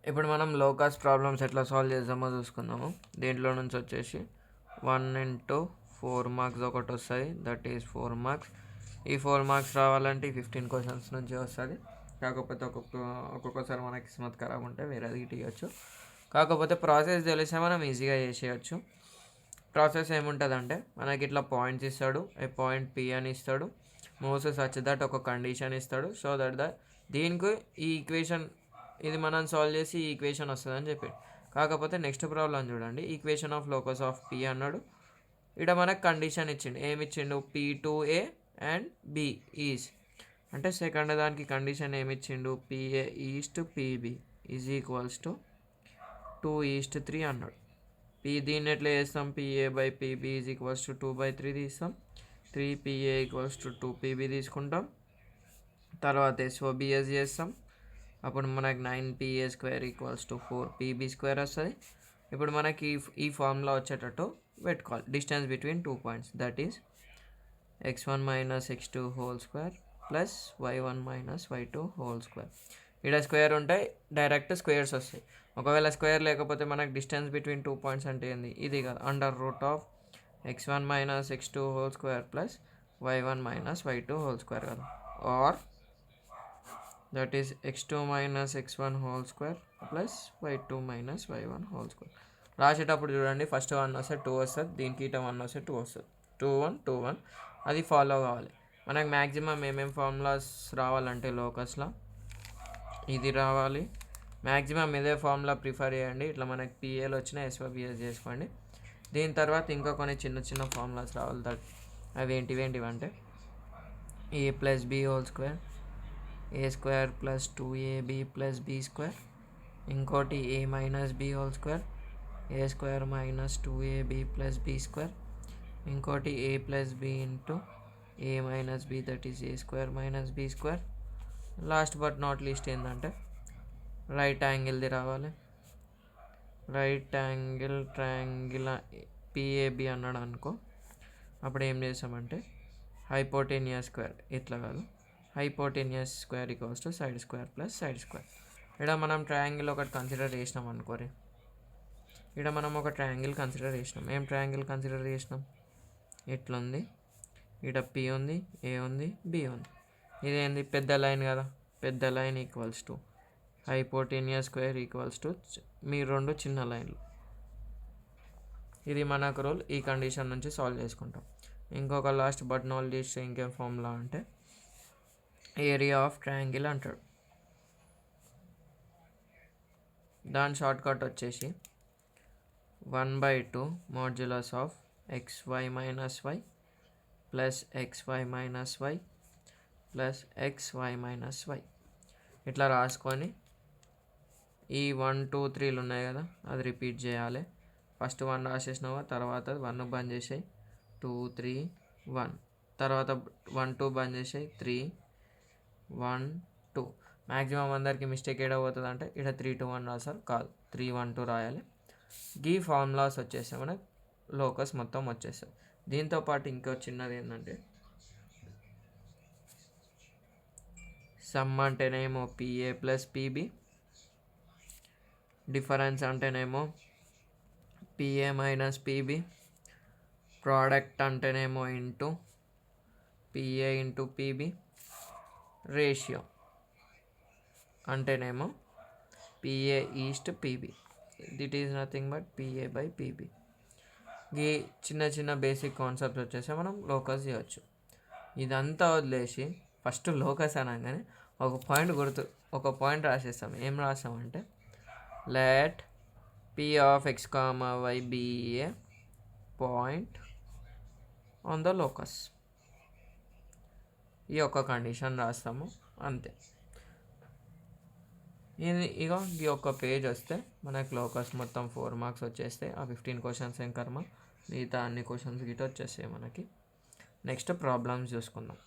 ఇప్పుడు మనం locus problems ఎట్లా సాల్వ్ చేద్దామో చూసుకుందాము. దీంట్లో నుంచి వచ్చేసి 1 into 4 మార్క్స్ ఒకటి వస్తుంది, దట్ ఈస్ 4 మార్క్స్. ఈ 4 మార్క్స్ రావాలంటే 15 క్వశ్చన్స్ నుంచి వస్తుంది. కాకపోతే ఒక్కొక్కసారి మనకి కిస్మత్ ఖరాబ్ ఉంటే వేరేది ఇవ్వచ్చు. కాకపోతే ప్రాసెస్ తెలిస్తే మనం ఈజీగా చేసేయచ్చు. ప్రాసెస్ ఏముంటుందంటే మనకి ఇట్లా పాయింట్స్ ఇస్తాడు, ఏ పాయింట్ పి అని ఇస్తాడు, మూవ్స్ సచ్ దట్ ఒక కండిషన్ ఇస్తాడు, సో దట్ దీనికి ఈ ఈక్వేషన్ ఇది మనం సాల్వ్ చేసి ఈ ఈక్వేషన్ వస్తుందని చెప్పి. కాకపోతే నెక్స్ట్ ప్రాబ్లం చూడండి, equation of locus of P అన్నాడు. ఇక్కడ మనకు కండిషన్ ఇచ్చిండు, ఏమి ఇచ్చిండు, P2A అండ్ బి ఈజ్ అంటే సెకండ్ దానికి కండిషన్ ఏమి ఇచ్చిండు, PA is to PB is equals to 2:3 అన్నాడు. దీన్ని ఎట్లా చేస్తాం, PA/PB ఈజ్ ఈక్వల్స్ టు 2/3 తీస్తాం, 3PA ఈక్వల్స్ టు 2PB తీసుకుంటాం. తర్వాత SOBS చేస్తాం, అప్పుడు మనకి 9PA² ఈక్వల్స్ టు 4PB² వస్తుంది. ఇప్పుడు మనకి ఈ ఫార్ములా వచ్చేటట్టు పెట్టుకోవాలి, distance between 2 points, that is x1 - x2 whole square plus y1 - y2 whole square. ఇక్కడ స్క్వేర్ ఉంటాయి, డైరెక్ట్ స్క్వేర్స్ వస్తాయి. ఒకవేళ స్క్వేర్ లేకపోతే మనకు డిస్టెన్స్ బిట్వీన్ 2 పాయింట్స్ అంటే ఏంది, ఇది కదా, under root of x1 - x2 whole square plus y1 - y2 whole square కదా, or that is x2 - x1 whole square plus y2 - y1 whole square. రాసేటప్పుడు చూడండి, ఫస్ట్ 1 వస్తే 2 వస్తుంది, దీనికి ఇట 1 వస్తే 2 వస్తుంది, 2 1 2 1 అది ఫాలో కావాలి. మనకు మ్యాక్సిమం ఏమేమి ఫార్ములాస్ రావాలంటే లోకస్లో ఇది రావాలి. మ్యాక్సిమం ఇదే ఫార్ములా ప్రిఫర్ చేయండి, ఇట్లా మనకి పిఏలు వచ్చిన SOBS చేసుకోండి. దీని తర్వాత ఇంకా కొన్ని చిన్న చిన్న ఫార్ములాస్ రావాలి, అవి ఏంటివంటే a+b whole square, a² + 2ab + b², ఇంకోటి a - b whole square, a² - 2ab + b², ఇంకోటి a + b into a - b, that is a² - b². Last but not least ఏంటంటే రైట్ యాంగిల్ది రావాలి. రైట్ యాంగిల్ ట్రయాంగిల్ PAB అన్నాడు అనుకో, అప్పుడు ఏం చేసామంటే hypotenuse square, ఇట్లా కాదు, hypotenuse square equals to side square plus side square. ఇక్కడ మనం ట్రయాంగిల్ ఒకటి కన్సిడర్ చేసినాం అనుకోరి, ఇక్కడ మనం ఒక ట్రయాంగిల్ కన్సిడర్ చేసినాం. ఏం ట్రయాంగిల్ కన్సిడర్ చేసినాం, ఇట్లుంది, ఇక్కడ P ఉంది, A ఉంది, B ఉంది. ఇదేంది, పెద్ద లైన్ కదా, పెద్ద line equals to hypotenuse square equals to మీ రెండు చిన్న లైన్లు. ఇది మనకు రూల్, ఈ కండిషన్ నుంచి సాల్వ్ చేసుకుంటాం. ఇంకొక లాస్ట్ బట్ నాట్ లీస్ట్ ఇంకేం ఫార్ములా అంటే ఏరియా ఆఫ్ ట్రయాంగిల్ అంటాడు. దాని షార్ట్ కట్ వచ్చేసి 1/2 modulus of xy - y plus xy - y plus xy - y. ఇట్లా రాసుకొని ఈ 1 2 3లు ఉన్నాయి కదా, అది రిపీట్ చేయాలి. ఫస్ట్ 1 రాసేసినావా, తర్వాత 1 బంద్ చేసాయి, 2 3 1, తర్వాత 1 2 బంద్ చేసాయి, 3 1 2. మ్యాక్సిమం అందరికి మిస్టేక్ ఏడా పోతుంది అంటే ఇక్కడ 3 2 1 రాసారు, కాదు 3 1 2 రాయాలి. ఈ ఫార్ములాస్ వచ్చేస్తాయి, మనకు లోకస్ మొత్తం వచ్చేస్తాయి. దీంతోపాటు ఇంకో చిన్నది ఏంటంటే సమ్ అంటేనేమో PA + PB, డిఫరెన్స్ అంటేనేమో PA - PB, ప్రోడక్ట్ అంటేనేమో ఇంటూ PA × PB, రేషియో అంటేనేమో PA is to PB. That is nothing but PA/PB. ఈ చిన్న చిన్న బేసిక్ కాన్సెప్ట్స్ వచ్చేసి మనం లోకస్ చేయవచ్చు. ఇదంతా వదిలేసి ఫస్ట్ లోకస్ అనగానే ఒక పాయింట్ రాసేస్తాం. ఏం రాస్తామంటే let P of x, y be a point on the locus. ఈ ఒక్క కండిషన్ రాస్తాము, అంతే. ఈ ఒక్క పేజ్ వస్తే మనకు లోకస్ మొత్తం 4 మార్క్స్ వచ్చేస్తాయి. ఆ 15 క్వశ్చన్స్ ఏం కర్మ, మిగతా అన్ని క్వశ్చన్స్ గిట్ట వచ్చేస్తాయి మనకి. నెక్స్ట్ ప్రాబ్లమ్స్ చూసుకుందాం.